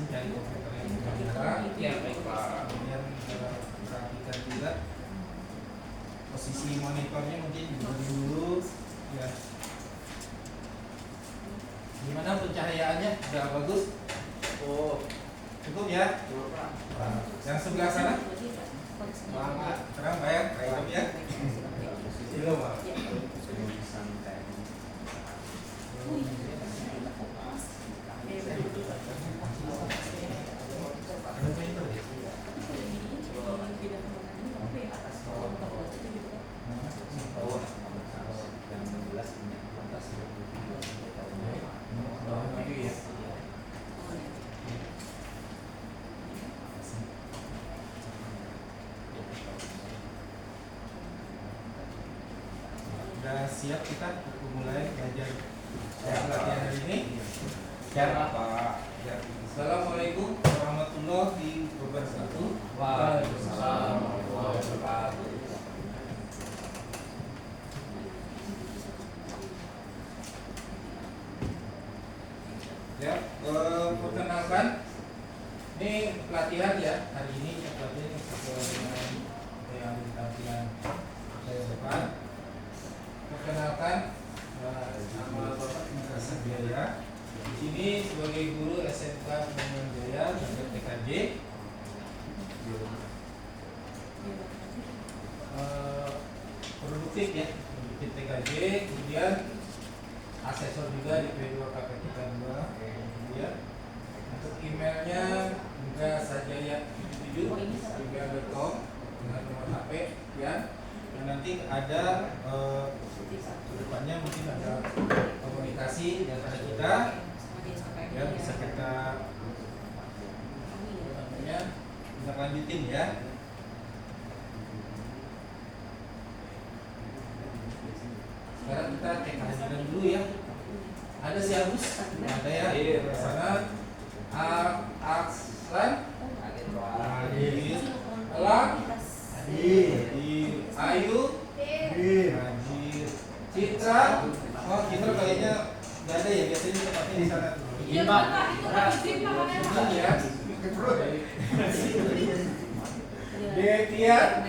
masing-masing cari komputer yang benar. Ya, baik Pak. Kemudian perhatikan juga posisi monitornya, mungkin diberi dulu ya. Gimana pencahayaannya? Sudah bagus? Oh, Cukup ya? Nah, yang sebelah sana? Terang bayang? Baik ya? Belum Pak? Sudah siap kita untuk mulai belajar latihan hari ini? cara Pak. Ya. Assalamualaikum warahmatullahi wabarakatuh. Waalaikumsalam warahmatullahi wabarakatuh. Ya, perkenalkan, ini pelatihan ya hari ini. Pelatihan sesuai dengan apa yang ada di tampilan saya depan. Perkenalkan, nama Bapak Indra Sanjaya. Di sini sebagai guru SMK Pembangunan Jaya dan TKJ. Produktif ya, produktif TKJ. Kemudian asesor juga di P2KP 2. Kemudian untuk emailnya juga sajaya77@gmail.com dengan nomor HP ya. Dan nanti ada kedepannya mungkin ada komunikasi di antara kita ya, bisa kita kita lanjutin ya. Sekarang kita cek kehadiran dulu ya. Ada si Agus? Ada ya? Di sana. Akslan? Hadir. Elang? Hadir. Ayu? Hadir. Citra? Oh, Citra kayaknya nggak ada ya, biasanya tempatnya di sana. Iya Pak, itu Senang ya. Devia?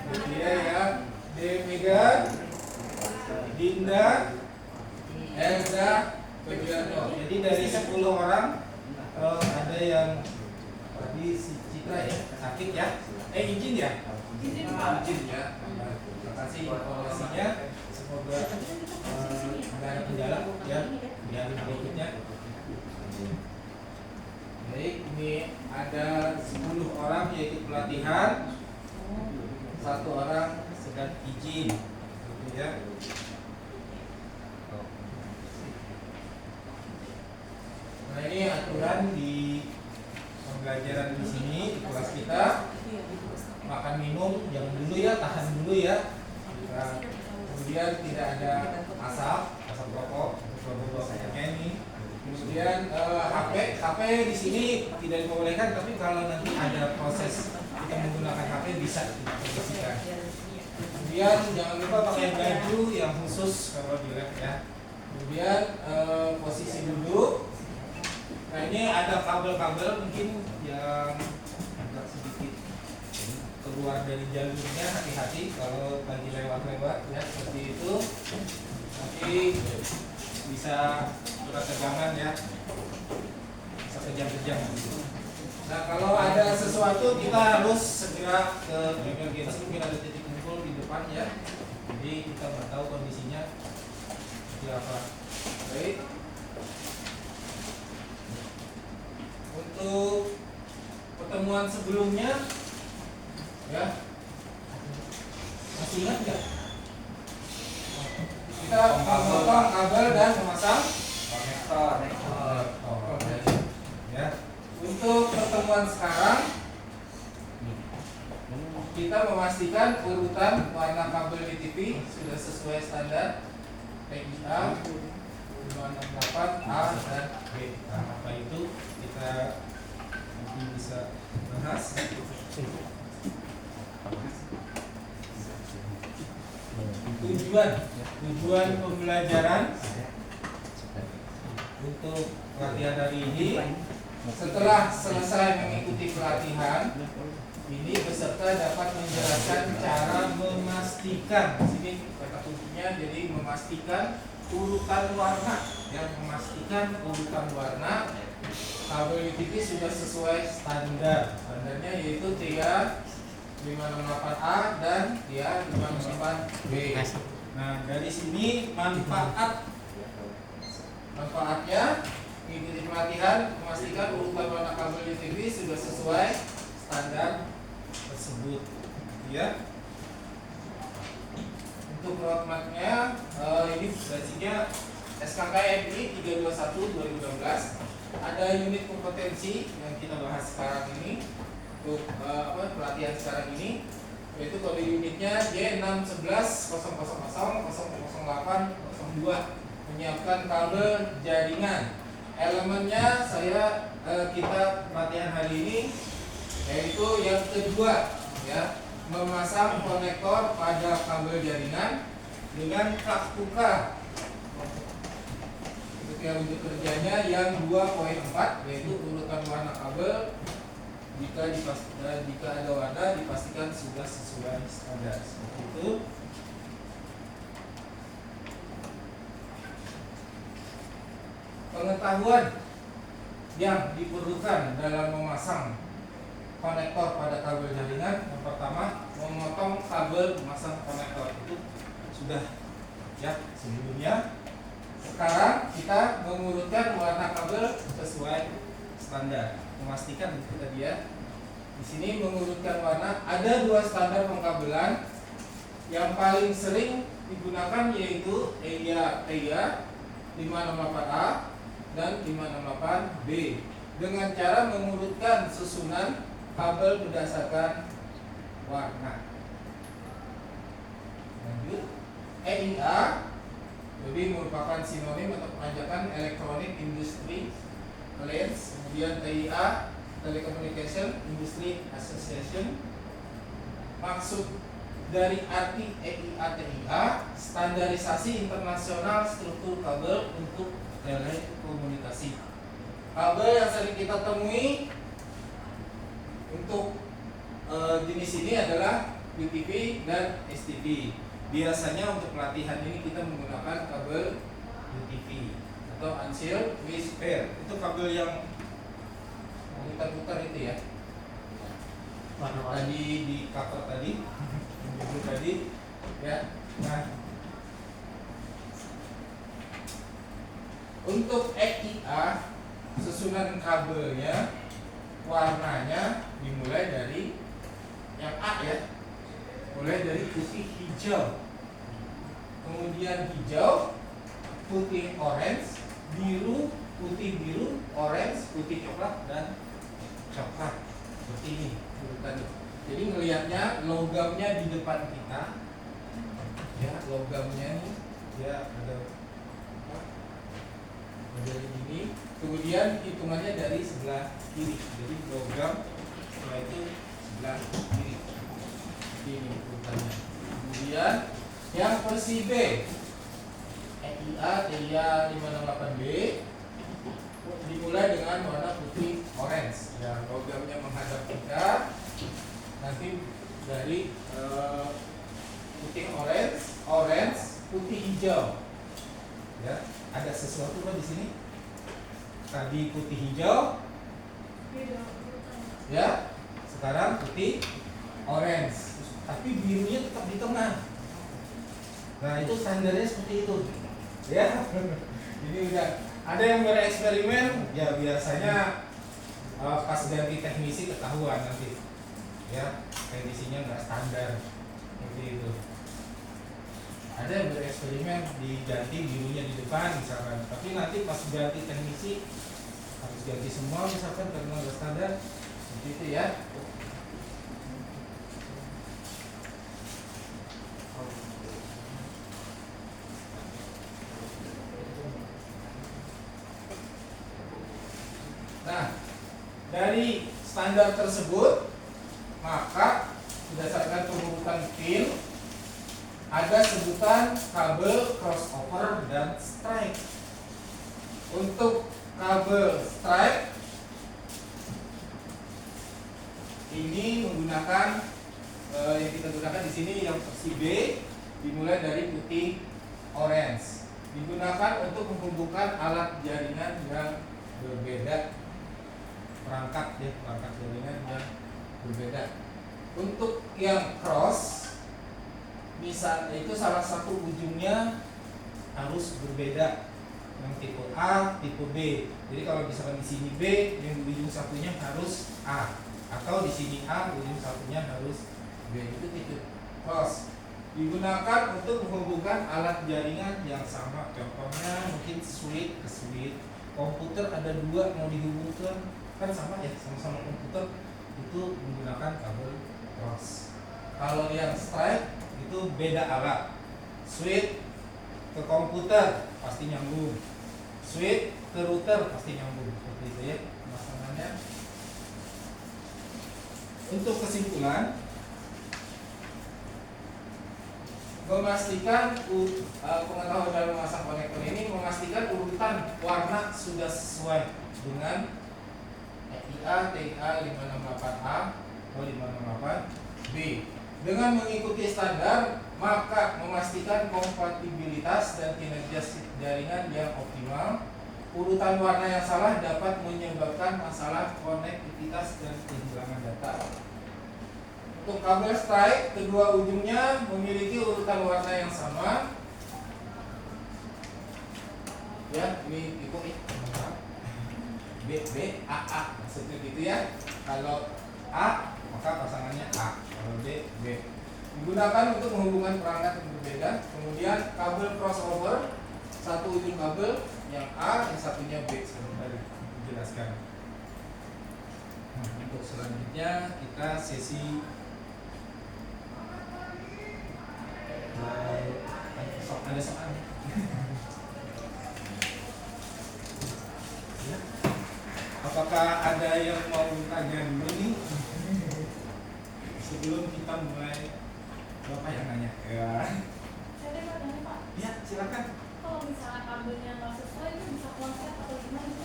Devia ya. Demega, Dinda, Elza, Febriano. Jadi dari 10 orang ada yang tadi si Citra ya sakit ya. Izin ya. Izin ya. Terima kasih informasinya. Semoga nggak ada kendala ya di hari berikutnya. Baik, ini ada 10 orang yaitu pelatihan. 1 orang sedang izin, gitu ya. Nah, ini aturan di pembelajaran di sini di kelas kita. Makan minum jangan dulu ya, tahan dulu ya. Nah, kemudian tidak ada asap rokok, rokoknya ini. Kemudian HP di sini tidak diperbolehkan, tapi kalau nanti ada proses kita menggunakan HP bisa diperbolehkan. Kemudian jangan lupa pakai baju yang khusus kalau di lab ya. Kemudian posisi duduk. Nah, ini ada kabel-kabel mungkin yang agak sedikit keluar dari jalurnya, hati-hati kalau lagi lewat-lewat ya seperti itu. Nanti bisa ketegangan ya, bisa kejang-kejang. Nah, kalau ada sesuatu kita harus segera ke emergency, mungkin ada titik kumpul di depan ya. Jadi kita nggak tahu kondisinya seperti apa. Baik. Untuk pertemuan sebelumnya, ya masih ingat nggak? Kita memotong kabel dan memasang konektor. Ya. Untuk pertemuan sekarang, kita memastikan urutan warna kabel di TV sudah sesuai standar PIA 568A dan B. Nah, apa itu kita nanti bisa bahas. Tujuan pembelajaran untuk pelatihan hari ini. Setelah selesai mengikuti pelatihan ini, peserta dapat menjelaskan cara memastikan, sini kata kuncinya, jadi memastikan urutan warna, yang memastikan urutan warna kabel UTP sudah sesuai standar. Standarnya yaitu TIA 568A dan TIA 568B. Nah, dari sini manfaatnya mengikuti pelatihan, memastikan urutan warna kabel UTP sudah sesuai standar tersebut, ya. Untuk roadmapnya, ini basicnya SKKMI 321 2016. Ada unit kompetensi yang kita bahas sekarang ini untuk pelatihan sekarang ini, yaitu kode unitnya J61100000802, menyiapkan kabel jaringan. Elemennya kita pelatihan hari ini yaitu yang kedua, ya, memasang konektor pada kabel jaringan dengan plug tukar. Untuk kerjanya yang 2.4, yaitu urutan warna kabel jika ada warna dipastikan sudah sesuai standar. Seperti itu. Pengetahuan yang diperlukan dalam memasang konektor pada kabel jaringan. Yang pertama, memotong kabel memasang konektor itu sudah ya sebelumnya. Sekarang kita mengurutkan warna kabel sesuai standar, memastikan itu tadi ya. Di sini mengurutkan warna, ada dua standar pengkabelan yang paling sering digunakan, yaitu TIA 568A dan 568B, dengan cara mengurutkan susunan kabel berdasarkan warna. Lanjut, EIA jadi merupakan sinonim atau pengajakan Electronic Industry Alliance. Kemudian TIA, Telecommunication Industry Association. Maksud dari arti EIA TIA, standarisasi internasional struktur kabel untuk telekomunikasi. Kabel yang sering kita temui untuk jenis ini adalah UTP dan STP. Biasanya untuk pelatihan ini kita menggunakan kabel UTP atau Unsealed with Pair. Itu kabel yang putar-putar itu ya. Tadi di cover tadi, yang tadi, ya. Nah, untuk EIA, susunan kabelnya, warnanya dimulai dari yang A ya. Mulai dari putih hijau, kemudian hijau, putih orange, biru, putih biru, orange, putih coklat, dan coklat. Seperti ini urutannya. Jadi melihatnya logamnya di depan kita, ya, logamnya nih, ya ada ini. Kemudian hitungannya dari sebelah kiri. Jadi logam setelah itu sebelah kiri. Ini urutannya. Kemudian yang versi B, EIA TIA 568B, dimulai dengan warna putih orange. Ya, logamnya menghadap kita. Nanti dari putih orange, putih hijau. Ya, ada sesuatu kan di sini? Tadi putih hijau. Ya, sekarang putih orange. Tapi birunya tetap di tengah. Nah, itu standarnya seperti itu, ya. Jadi udah ada yang bereksperimen, ya biasanya pas ganti teknisi ketahuan nanti, ya teknisinya nggak standar, seperti itu. Ada yang bereksperimen diganti birunya di depan misalkan, tapi nanti pas ganti teknisi harus ganti semua misalkan karena nggak standar, seperti itu ya. Nah, dari standar tersebut, maka berdasarkan pengurutan pin, ada sebutan kabel crossover dan strike. Untuk kabel stripe ini menggunakan yang kita gunakan di sini yang versi B, dimulai dari putih orange, digunakan untuk menghubungkan alat jaringan yang berbeda, perangkat jaringan yang berbeda. Untuk yang cross, misal itu salah satu ujungnya harus berbeda, yang tipe A, tipe B. Jadi kalau misalkan di sini B, yang ujung satunya harus A, atau di sini A, ujung satunya harus B. Itu tipe cross. Digunakan untuk menghubungkan alat jaringan yang sama. Contohnya mungkin switch ke switch. Komputer ada dua mau dihubungkan, kan sama ya, sama-sama komputer, itu menggunakan kabel cross. Kalau yang stripe itu beda alat. Switch ke komputer pasti nyambung, switch ke router pasti nyambung, seperti itu ya pemasangannya. Untuk kesimpulan, memastikan pengetahuan dalam memasang konektor ini memastikan urutan warna sudah sesuai dengan EIA TIA 568A atau 568B. Dengan mengikuti standar, maka memastikan kompatibilitas dan kinerja jaringan yang optimal. Urutan warna yang salah dapat menyebabkan masalah konektivitas dan kehilangan data. Untuk kabel stripe, kedua ujungnya memiliki urutan warna yang sama. Ya, ini itu B B A A, maksudnya gitu ya. Kalau A maka pasangannya A, kalau B B. Digunakan untuk menghubungkan perangkat yang berbeda. Kemudian kabel crossover, satu ujung kabel yang A, yang satunya B. Sebentar dijelaskan. Untuk selanjutnya kita sesi ada soal ya. Apakah ada yang mau tanya dulu nih sebelum kita mulai? Bapak yang nanya ya. Saya mau tanya Pak. Ya silakan. Kalau misalnya kabelnya nggak sesuai itu bisa konsep atau gimana?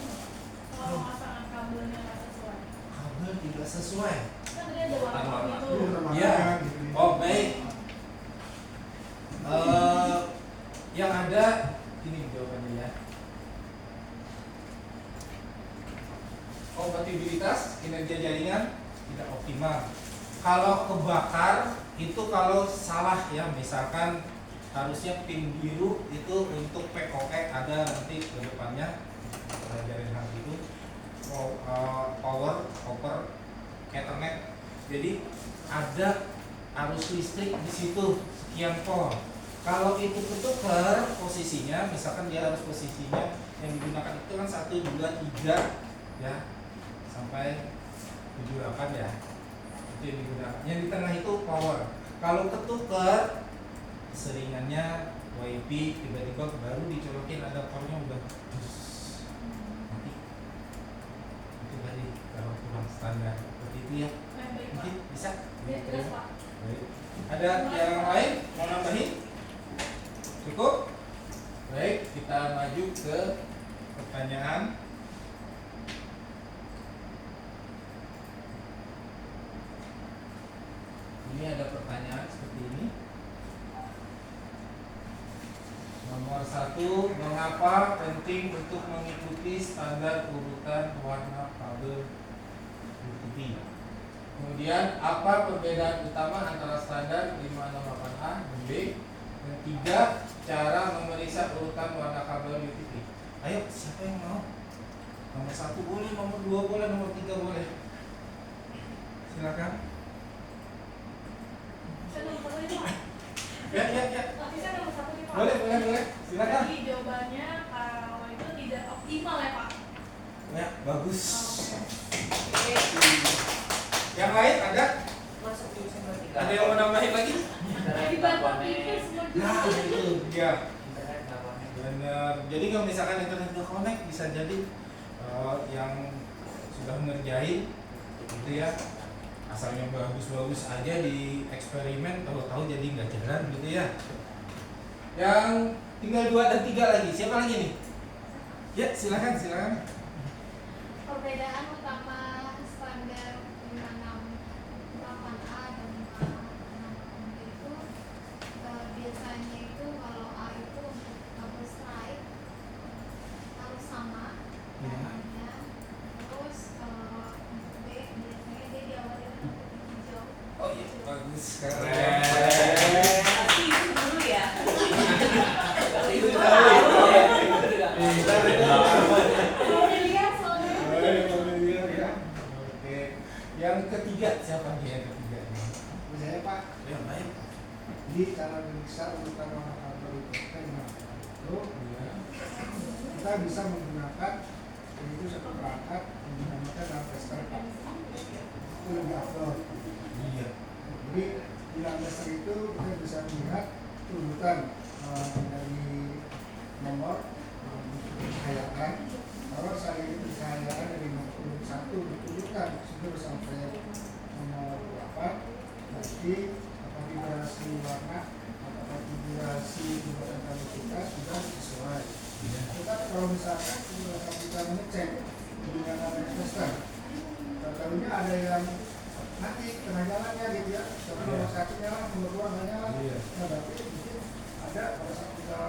Kalau pasangan kabelnya nggak sesuai. Kabel tidak sesuai. Kan tadi ada warna itu. Ya. Oh baik. Yang ada ini jawabannya ya. Kompatibilitas kinerja jaringan tidak optimal. Kalau kebakar itu kalau salah ya, misalkan harusnya pin biru itu untuk PoE ada nanti ke depannya pelajaran hal itu power copper Ethernet. Jadi ada arus listrik di situ sekian volt. Kalau itu ketukar posisinya, misalkan dia harus posisinya yang digunakan itu kan 1, 2, 3 ya sampai 7, 8 ya. Itu yang digunakan. Yang di tengah itu power. Kalau ketukar seringannya WiFi tiba-tiba baru dicolokin adaptornya udah mati. Itu tadi kalau kurang standar seperti itu ya. Baik, Pak. Mungkin bisa Ya, jelas, Pak. Baik. Ada yang lain mau nambahin? Cukup? Baik, kita maju ke pertanyaan. Ini ada pertanyaan seperti ini. Nomor 1, mengapa penting untuk mengikuti standar urutan warna kabel putih? Kemudian, apa perbedaan utama antara standar 568A dan B? Dan 3, cara memeriksa urutan warna kabel UTP. Ayo, siapa yang mau? Nomor 1 boleh, nomor 2 boleh, nomor 3 boleh. Silakan. Saya nomor satu nih, Pak. Ya. Tapi saya nomor satu nih, Pak. Boleh. Silakan. Jadi jawabannya kalau itu tidak optimal ya, Pak. Ya, bagus. Oke. Yang lain ada? Masuk jurusan vertikal. Ada yang mau nambahin lagi? Jadi bapak pikir semua Nah, itu dia. Internet nggak pakai. Benar. Jadi kalau misalkan internet udah connect bisa jadi yang sudah mengerjain gitu ya, asalnya bagus-bagus aja di eksperimen, tahu-tahu jadi nggak jalan gitu ya. Yang tinggal 2 dan 3 lagi. Siapa lagi nih? Ya, silakan. perbedaan utama standar 568A dan 568B itu biasanya itu kalau A itu untuk double strike harus sama warnanya. Terus untuk B biasanya dia diawali dengan putih hijau. Oh iya, bagus sekali. Pasti itu dulu ya. Itu tahu ya. Mau dilihat soalnya. Oke. Yang ketiga siapa nih yang ketiga? Saya Pak, Ya baik. di cara memeriksa urutan warna kabel itu Ya. kita bisa menggunakan yaitu satu perangkat yang dinamakan dalam tester Pak. Itu lebih afdol. Iya. Jadi di dalam tester itu kita bisa melihat urutan dari nomor cahayaan. Kalau saya itu cahayaan dari nomor 1 ditunjukkan sudah sampai nomor 8, berarti konfigurasi warna atau konfigurasi urutan kabel kita sudah sesuai. Tetapi kalau misalkan kita mengecek dengan tester, terkadangnya ada yang nanti tengah jalannya gitu ya, tapi nomor 1 nyala, nomor 2 nggak nyala. Iya. Nah, berarti mungkin ada pada saat kita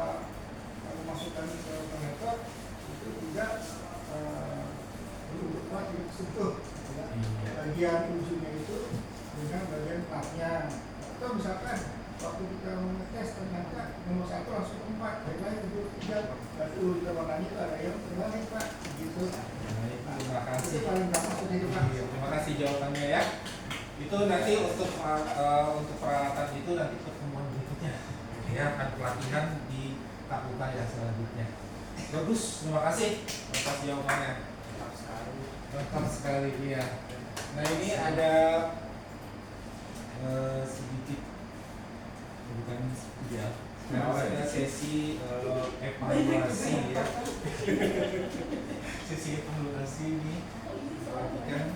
memasukkan ke konektor itu tidak tidak sentuh ya. Iya. Bagian ujungnya itu dengan bagian platnya. Atau misalkan waktu kita mengetes ternyata nomor 1 langsung 4, yang lain itu 3, berarti kita warnanya itu ada yang terbalik Pak, gitu. Baik, terima Itu kasih. paling gampang seperti itu Pak. Iya, terima kasih jawabannya ya. Itu nanti untuk peralatan itu nanti pertemuan berikutnya. Ya, akan pelatihan di KUK yang selanjutnya. Bagus, terima kasih atas jawabannya. Lengkap sekali ya. Nah ini ada sedikit bukan ya. Sekarang ada sesi evaluasi ya. Sesi evaluasi ini perhatikan.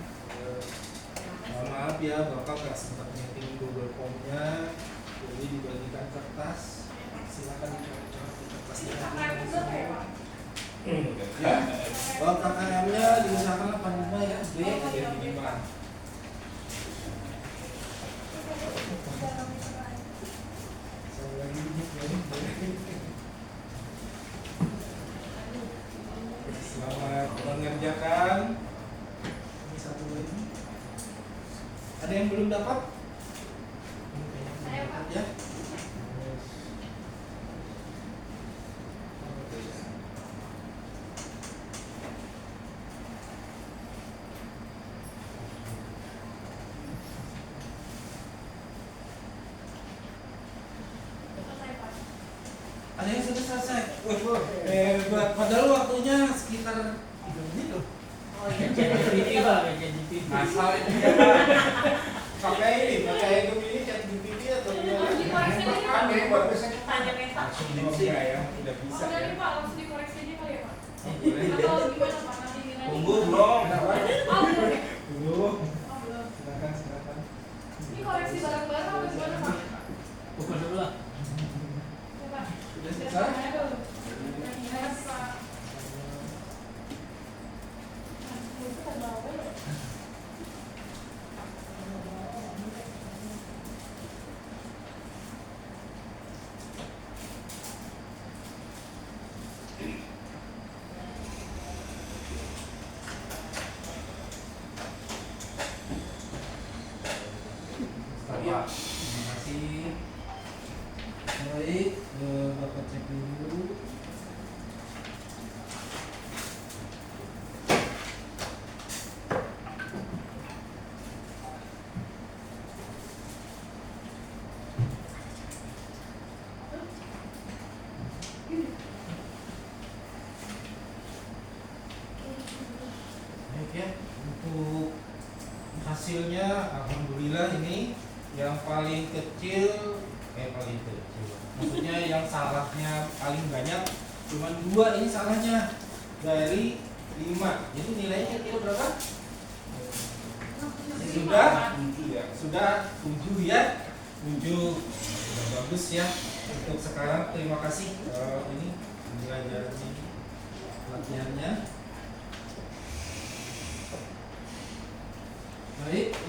Mohon maaf ya, Bapak nggak sempat nyeting Google Form-nya, jadi dibagikan kertas. Silakan dicoret-coret di kertasnya. Ya, KKM-nya diusahakan 85 ya, B jadi minimal. Saya lagi duduk ya. Selamat mengerjakan. Ini satu lagi. Ada yang belum dapat? Saya Pak. Ya. Selesai, Pak. Ada yang sudah selesai. Hebat. Padahal waktunya sekitar 3 menit loh. Oh iya, jadi Pak, jadi Asal itu ya. Pakai ini chat GPT atau Harus dikoreksi aja, Pak. Aneh buat biasanya tanya meta. langsung enggak ya, udah bisa Oh, ya. dari Pak, langsung dikoreksi aja kali ya, Pak? Boleh. Atau gimana, Pak? Nanti gimana? Tunggu belum? Oh, belum ya? Tunggu. Oh, belum. Silakan. Ini koreksi bareng-bareng apa gimana, Pak? Pukul sebelah. Ya, Pak. Sudah Biar selesai? saya dulu. Yes, Pak. Nah, itu kan bawah ya. Ya, terima kasih. Baik, Bapak cek dulu. Baik ya, untuk hasilnya alhamdulillah ini yang paling kecil maksudnya yang salahnya paling banyak cuman 2 ini salahnya dari 5, jadi nilainya kira berapa? Sudah 7 ya, 7 sudah bagus ya. Untuk sekarang terima kasih ini belajar ini latihannya.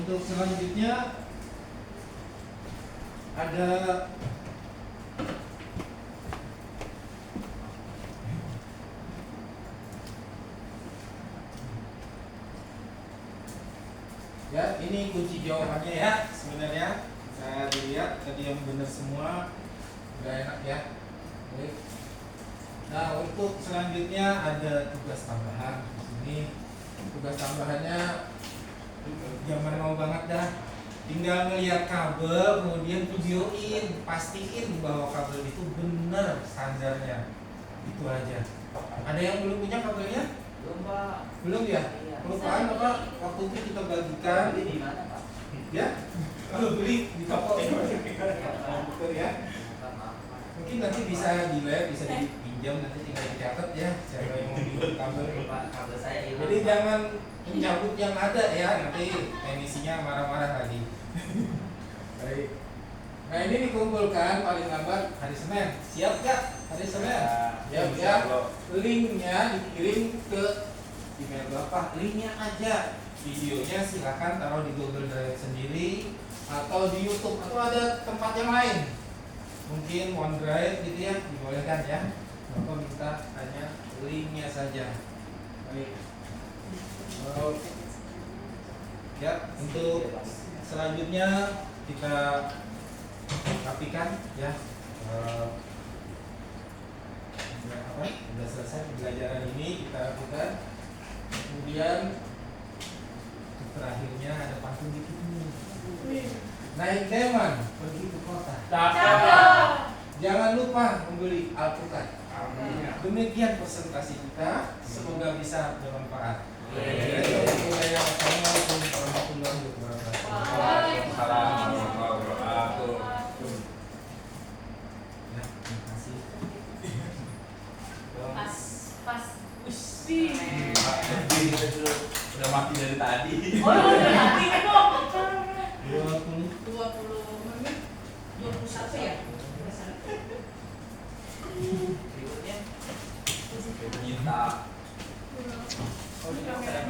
untuk selanjutnya ada ya, ini kunci jawabannya ya. Sebenarnya saya dilihat tadi yang benar semua, udah enak ya. Baik. Nah, untuk selanjutnya ada tugas tambahan di sini. Tugas tambahannya zaman mau banget dah. Tinggal ngelihat kabel, kemudian videoin, pastiin bahwa kabel itu benar standarnya. Itu aja. Ada yang belum punya kabelnya? Belum, Pak. Belum ya? Iya. Kelupaan apa? Waktu itu kita bagikan. Beli di mana, Pak? Ya? Kalau beli di toko. Betul ya? Mungkin nanti bisa di lab, bisa dipinjam, nanti tinggal dicatat ya siapa yang mau beli kabel. Pak, kabel saya hilang. Jadi jangan mencabut yang ada ya, nanti teknisinya marah-marah lagi. Baik. Nah, ini dikumpulkan paling lambat hari Senin. Siap gak hari Senin? Siap ya. Linknya dikirim ke email Bapak. Linknya aja. Videonya silakan taruh di Google Drive sendiri atau di YouTube atau ada tempat yang lain. Mungkin OneDrive gitu ya, dibolehkan ya. Bapak minta hanya linknya saja. Baik. Ya, untuk selanjutnya kita rapikan ya. Sudah selesai pembelajaran ini, kita rapikan. Kemudian terakhirnya ada pantun dikit nih. Naik Deman pergi ke kota. Jangan lupa membeli alpukat. Demikian presentasi kita, semoga bisa bermanfaat. Assalamualaikum warahmatullahi wabarakatuh. Waalaikumsalam warahmatullahi wabarakatuh. Ya, terima kasih. Pas. Udah mati dari tadi. Oh, udah mati kan dong. 20 menit. 21 ya? Berikutnya. Kita. Udah.